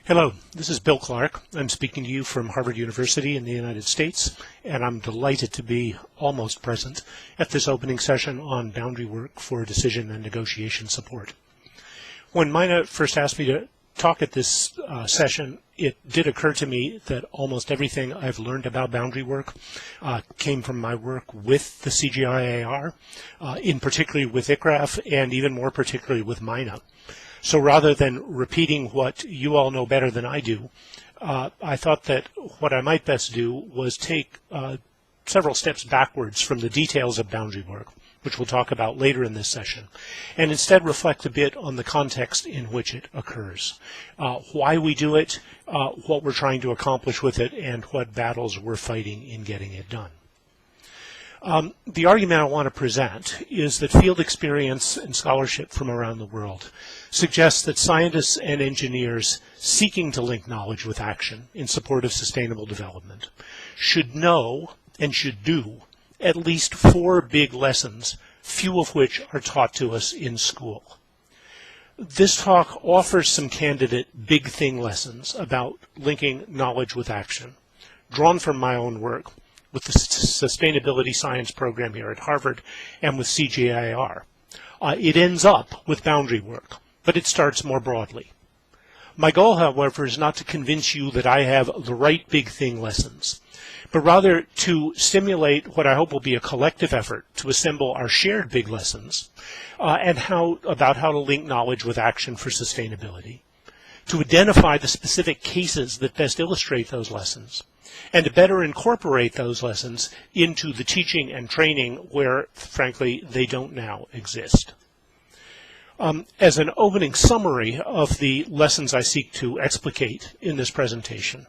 Hello, this is Bill Clark. I'm speaking to you from Harvard University in the United States, and I'm delighted to be almost present at this opening session on boundary work for decision and negotiation support. When Mina first asked me to talk at this session, it did occur to me that almost everything I've learned about boundary work came from my work with the CGIAR, in particular with ICRAF, and even more particularly with Mina. So rather than repeating what you all know better than I do, I thought that what I might best do was take several steps backwards from the details of boundary work, which we'll talk about later in this session, and instead reflect a bit on the context in which it occurs, why we do it, what we're trying to accomplish with it, and what battles we're fighting in getting it done. The argument I want to present is that field experience and scholarship from around the world suggests that scientists and engineers seeking to link knowledge with action in support of sustainable development should know and should do at least 4 big lessons, few of which are taught to us in school. This talk offers some candidate big thing lessons about linking knowledge with action, drawn from my own work with the Sustainability Science program here at Harvard and with CGIAR. It ends up with boundary work, but it starts more broadly. My goal, however, is not to convince you that I have the right big thing lessons, but rather to stimulate what I hope will be a collective effort to assemble our shared big lessons and about how to link knowledge with action for sustainability, to identify the specific cases that best illustrate those lessons, and to better incorporate those lessons into the teaching and training where, frankly, they don't now exist. As an opening summary of the lessons I seek to explicate in this presentation,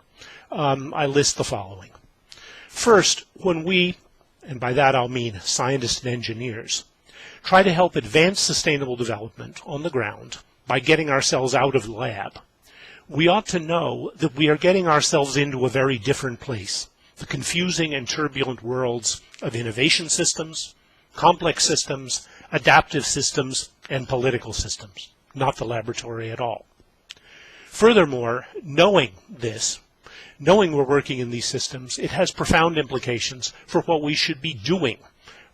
I list the following. First, when we, and by that I'll mean scientists and engineers, try to help advance sustainable development on the ground by getting ourselves out of the lab, we ought to know that we are getting ourselves into a very different place, the confusing and turbulent worlds of innovation systems, complex systems, adaptive systems, and political systems, not the laboratory at all. Furthermore, knowing this, knowing we're working in these systems, it has profound implications for what we should be doing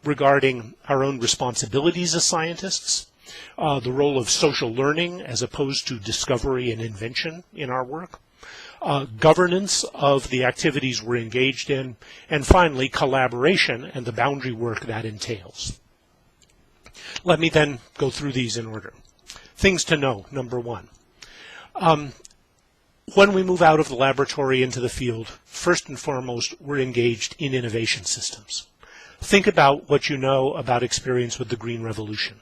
regarding our own responsibilities as scientists, the role of social learning as opposed to discovery and invention in our work, governance of the activities we're engaged in, and finally, collaboration and the boundary work that entails. Let me then go through these in order. Things to know, number 1. When we move out of the laboratory into the field, first and foremost, we're engaged in innovation systems. Think about what you know about experience with the Green Revolution.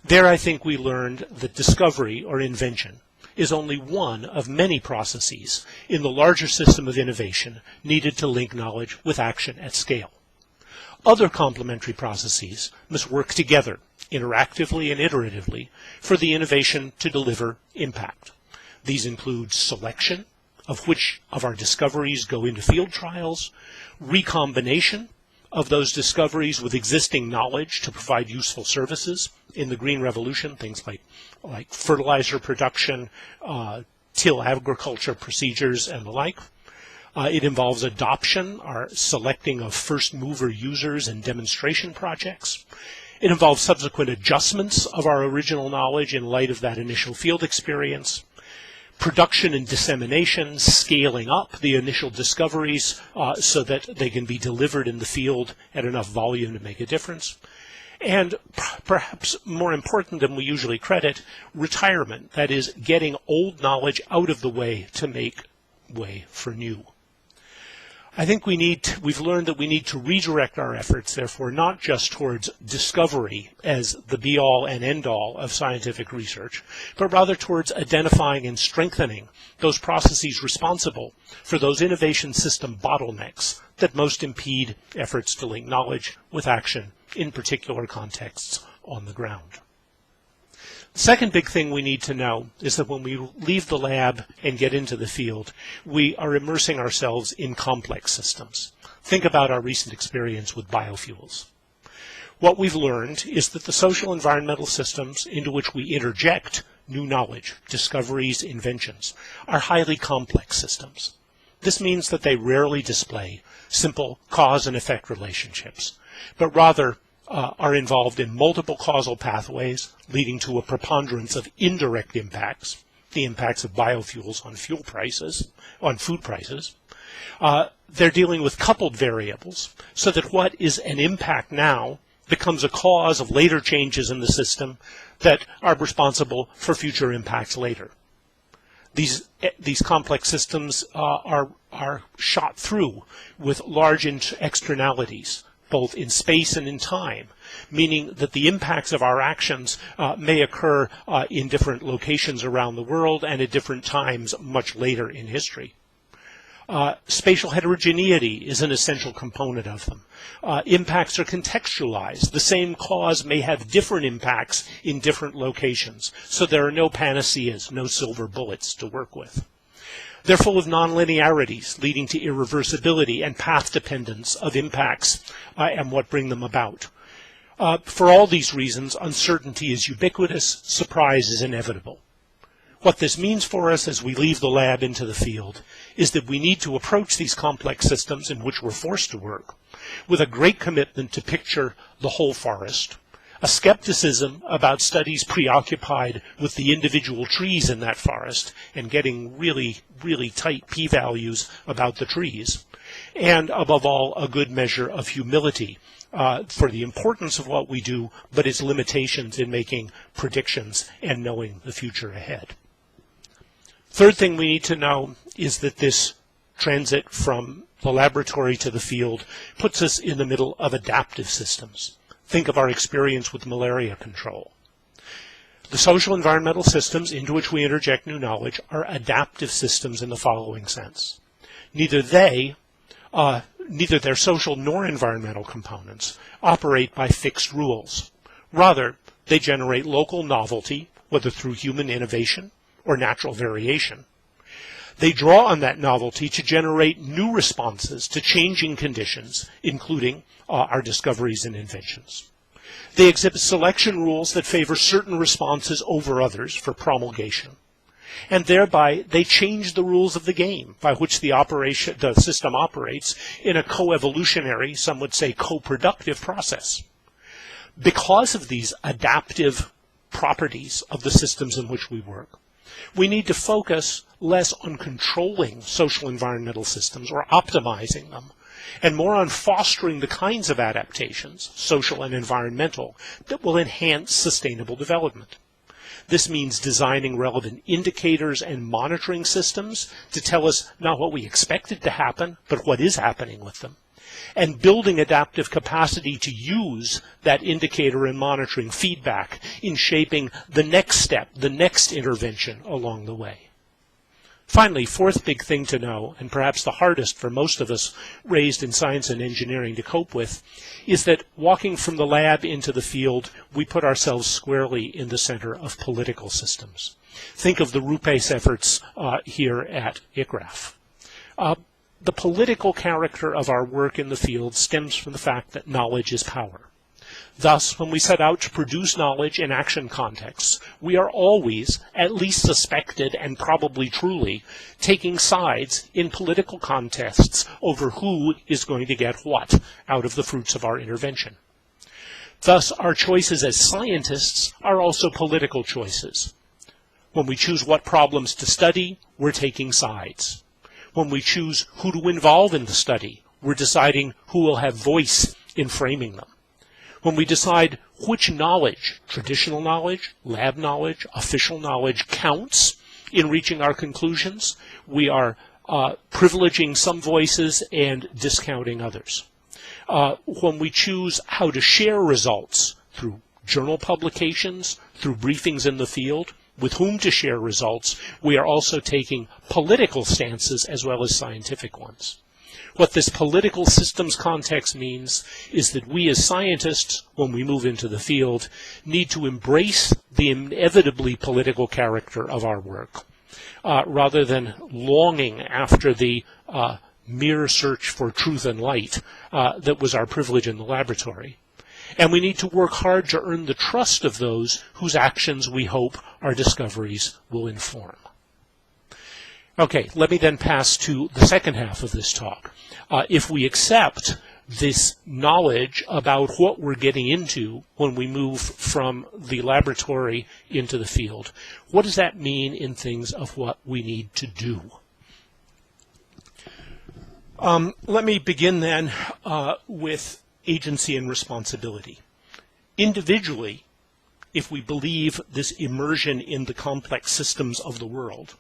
There, I think we learned that discovery or invention is only one of many processes in the larger system of innovation needed to link knowledge with action at scale. Other complementary processes must work together, interactively and iteratively, for the innovation to deliver impact. These include selection of which of our discoveries go into field trials, recombination of those discoveries with existing knowledge to provide useful services in the Green Revolution, things like fertilizer production, till agriculture procedures, and the like. It involves adoption, or selecting of first mover users and demonstration projects. It involves subsequent adjustments of our original knowledge in light of that initial field experience. Production and dissemination, scaling up the initial discoveries so that they can be delivered in the field at enough volume to make a difference. And perhaps more important than we usually credit, retirement, that is, getting old knowledge out of the way to make way for new. I think we've learned that we need to redirect our efforts, therefore, not just towards discovery as the be-all and end-all of scientific research, but rather towards identifying and strengthening those processes responsible for those innovation system bottlenecks that most impede efforts to link knowledge with action in particular contexts on the ground. The second big thing we need to know is that when we leave the lab and get into the field, we are immersing ourselves in complex systems. Think about our recent experience with biofuels. What we've learned is that the social environmental systems into which we interject new knowledge, discoveries, inventions, are highly complex systems. This means that they rarely display simple cause and effect relationships, but rather are involved in multiple causal pathways leading to a preponderance of indirect impacts, the impacts of biofuels on fuel prices, on food prices. They're dealing with coupled variables so that what is an impact now becomes a cause of later changes in the system that are responsible for future impacts later. These complex systems are shot through with large externalities, both in space and in time, meaning that the impacts of our actions may occur in different locations around the world and at different times much later in history. Spatial heterogeneity is an essential component of them. Impacts are contextualized. The same cause may have different impacts in different locations, so there are no panaceas, no silver bullets to work with. They're full of nonlinearities, leading to irreversibility and path dependence of impacts and what bring them about. For all these reasons, uncertainty is ubiquitous, surprise is inevitable. What this means for us as we leave the lab into the field is that we need to approach these complex systems in which we're forced to work with a great commitment to picture the whole forest, a skepticism about studies preoccupied with the individual trees in that forest and getting really, really tight p-values about the trees, and above all, a good measure of humility for the importance of what we do, but its limitations in making predictions and knowing the future ahead. Third thing we need to know is that this transit from the laboratory to the field puts us in the middle of adaptive systems. Think of our experience with malaria control. The social environmental systems into which we interject new knowledge are adaptive systems in the following sense. Neither their social nor environmental components operate by fixed rules. Rather, they generate local novelty, whether through human innovation or natural variation. They draw on that novelty to generate new responses to changing conditions, including our discoveries and inventions. They exhibit selection rules that favor certain responses over others for promulgation. And thereby, they change the rules of the game by which the system operates in a coevolutionary, some would say co-productive process. Because of these adaptive properties of the systems in which we work, we need to focus less on controlling social environmental systems or optimizing them, and more on fostering the kinds of adaptations, social and environmental, that will enhance sustainable development. This means designing relevant indicators and monitoring systems to tell us not what we expected to happen, but what is happening with them, and building adaptive capacity to use that indicator and monitoring feedback in shaping the next step, the next intervention along the way. Finally, fourth big thing to know, and perhaps the hardest for most of us raised in science and engineering to cope with, is that walking from the lab into the field, we put ourselves squarely in the center of political systems. Think of the RUPACE efforts here at ICRAF. The political character of our work in the field stems from the fact that knowledge is power. Thus, when we set out to produce knowledge in action contexts, we are always, at least suspected and probably truly, taking sides in political contests over who is going to get what out of the fruits of our intervention. Thus, our choices as scientists are also political choices. When we choose what problems to study, we're taking sides. When we choose who to involve in the study, we're deciding who will have voice in framing them. When we decide which knowledge, traditional knowledge, lab knowledge, official knowledge, counts in reaching our conclusions, we are privileging some voices and discounting others. When we choose how to share results through journal publications, through briefings in the field, with whom to share results, we are also taking political stances as well as scientific ones. What this political systems context means is that we as scientists, when we move into the field, need to embrace the inevitably political character of our work, rather than longing after the mere search for truth and light that was our privilege in the laboratory. And we need to work hard to earn the trust of those whose actions we hope our discoveries will inform. Okay, let me then pass to the second half of this talk. If we accept this knowledge about what we're getting into when we move from the laboratory into the field, what does that mean in things of what we need to do? Let me begin then with agency and responsibility. Individually, if we believe this immersion in the complex systems of the world,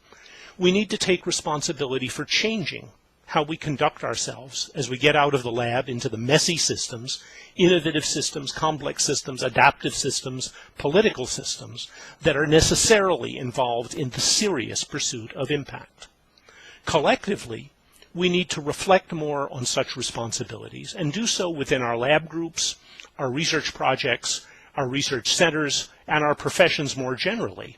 we need to take responsibility for changing how we conduct ourselves as we get out of the lab into the messy systems, innovative systems, complex systems, adaptive systems, political systems that are necessarily involved in the serious pursuit of impact. Collectively, we need to reflect more on such responsibilities and do so within our lab groups, our research projects, our research centers, and our professions more generally,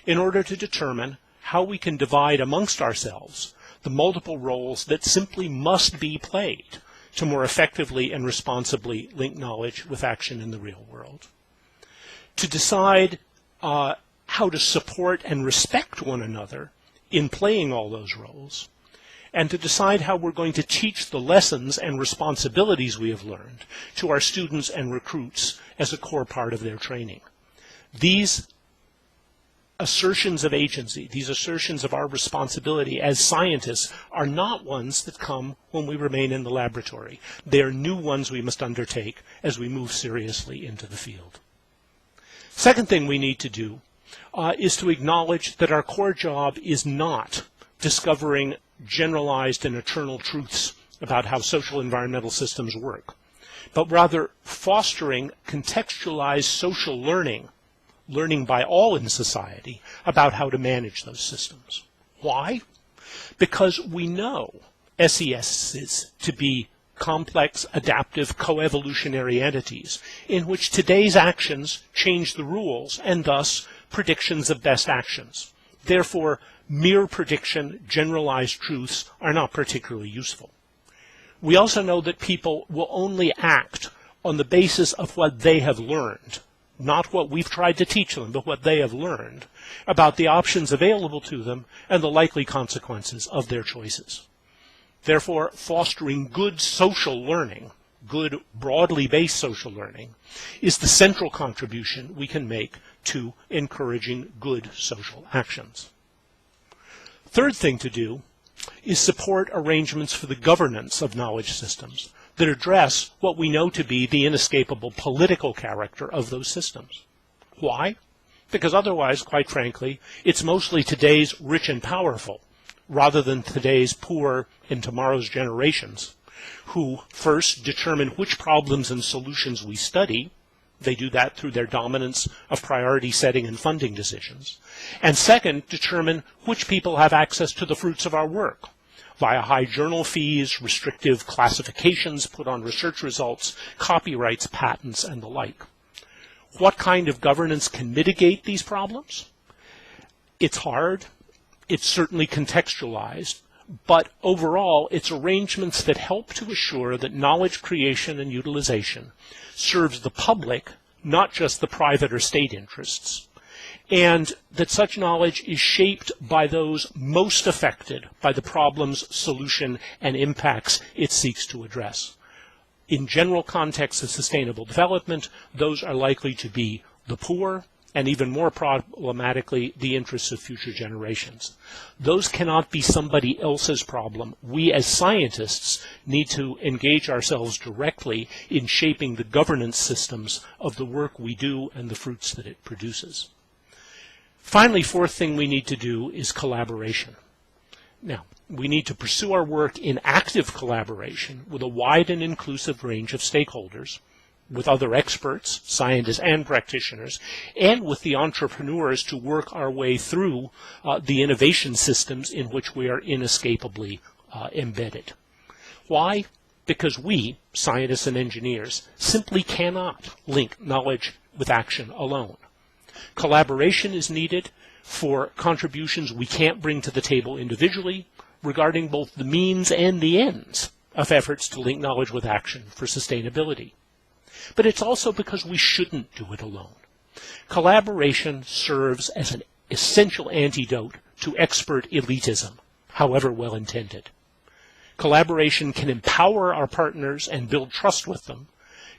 in order to determine how we can divide amongst ourselves the multiple roles that simply must be played to more effectively and responsibly link knowledge with action in the real world. To decide how to support and respect one another in playing all those roles, and to decide how we're going to teach the lessons and responsibilities we have learned to our students and recruits as a core part of their training. These assertions of agency, these assertions of our responsibility as scientists, are not ones that come when we remain in the laboratory. They are new ones we must undertake as we move seriously into the field. Second thing we need to do is to acknowledge that our core job is not discovering generalized and eternal truths about how social environmental systems work, but rather fostering contextualized social learning by all in society about how to manage those systems. Why? Because we know SESs to be complex, adaptive, coevolutionary entities in which today's actions change the rules and thus predictions of best actions. Therefore, mere prediction, generalized truths are not particularly useful. We also know that people will only act on the basis of what they have learned, not what we've tried to teach them, but what they have learned about the options available to them and the likely consequences of their choices. Therefore, fostering good social learning, good broadly based social learning, is the central contribution we can make to encouraging good social actions. Third thing to do is support arrangements for the governance of knowledge systems that address what we know to be the inescapable political character of those systems. Why? Because otherwise, quite frankly, it's mostly today's rich and powerful, rather than today's poor and tomorrow's generations, who first determine which problems and solutions we study. They do that through their dominance of priority setting and funding decisions. And second, determine which people have access to the fruits of our work via high journal fees, restrictive classifications put on research results, copyrights, patents, and the like. What kind of governance can mitigate these problems? It's hard. It's certainly contextualized. But overall, it's arrangements that help to assure that knowledge creation and utilization serves the public, not just the private or state interests, and that such knowledge is shaped by those most affected by the problem's solution and impacts it seeks to address. In general contexts of sustainable development, those are likely to be the poor, and even more problematically, the interests of future generations. Those cannot be somebody else's problem. We as scientists need to engage ourselves directly in shaping the governance systems of the work we do and the fruits that it produces. Finally, fourth thing we need to do is collaboration. Now, we need to pursue our work in active collaboration with a wide and inclusive range of stakeholders, with other experts, scientists and practitioners, and with the entrepreneurs to work our way through the innovation systems in which we are inescapably embedded. Why? Because we, scientists and engineers, simply cannot link knowledge with action alone. Collaboration is needed for contributions we can't bring to the table individually regarding both the means and the ends of efforts to link knowledge with action for sustainability. But it's also because we shouldn't do it alone. Collaboration serves as an essential antidote to expert elitism, however well intended. Collaboration can empower our partners and build trust with them,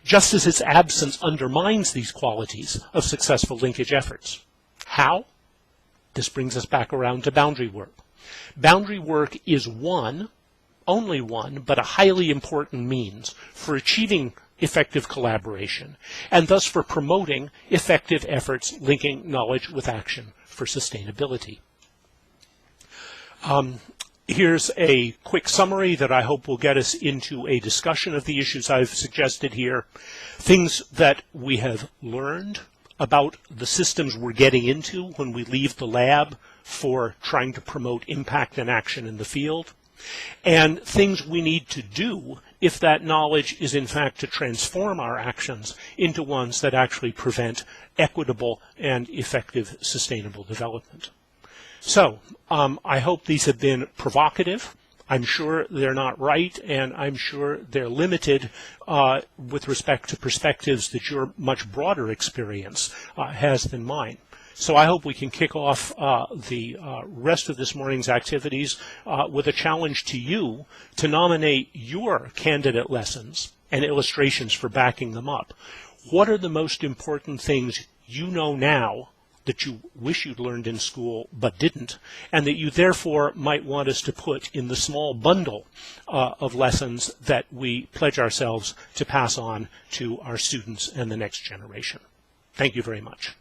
just as its absence undermines these qualities of successful linkage efforts. How? This brings us back around to boundary work. Boundary work is one, only one, but a highly important means for achieving effective collaboration, and thus for promoting effective efforts linking knowledge with action for sustainability. Here's a quick summary that I hope will get us into a discussion of the issues I've suggested here. Things that we have learned about the systems we're getting into when we leave the lab for trying to promote impact and action in the field, and things we need to do if that knowledge is in fact to transform our actions into ones that actually prevent equitable and effective sustainable development. So, I hope these have been provocative. I'm sure they're not right, and I'm sure they're limited with respect to perspectives that your much broader experience has than mine. So I hope we can kick off the rest of this morning's activities with a challenge to you to nominate your candidate lessons and illustrations for backing them up. What are the most important things you know now that you wish you'd learned in school but didn't, and that you therefore might want us to put in the small bundle of lessons that we pledge ourselves to pass on to our students and the next generation? Thank you very much.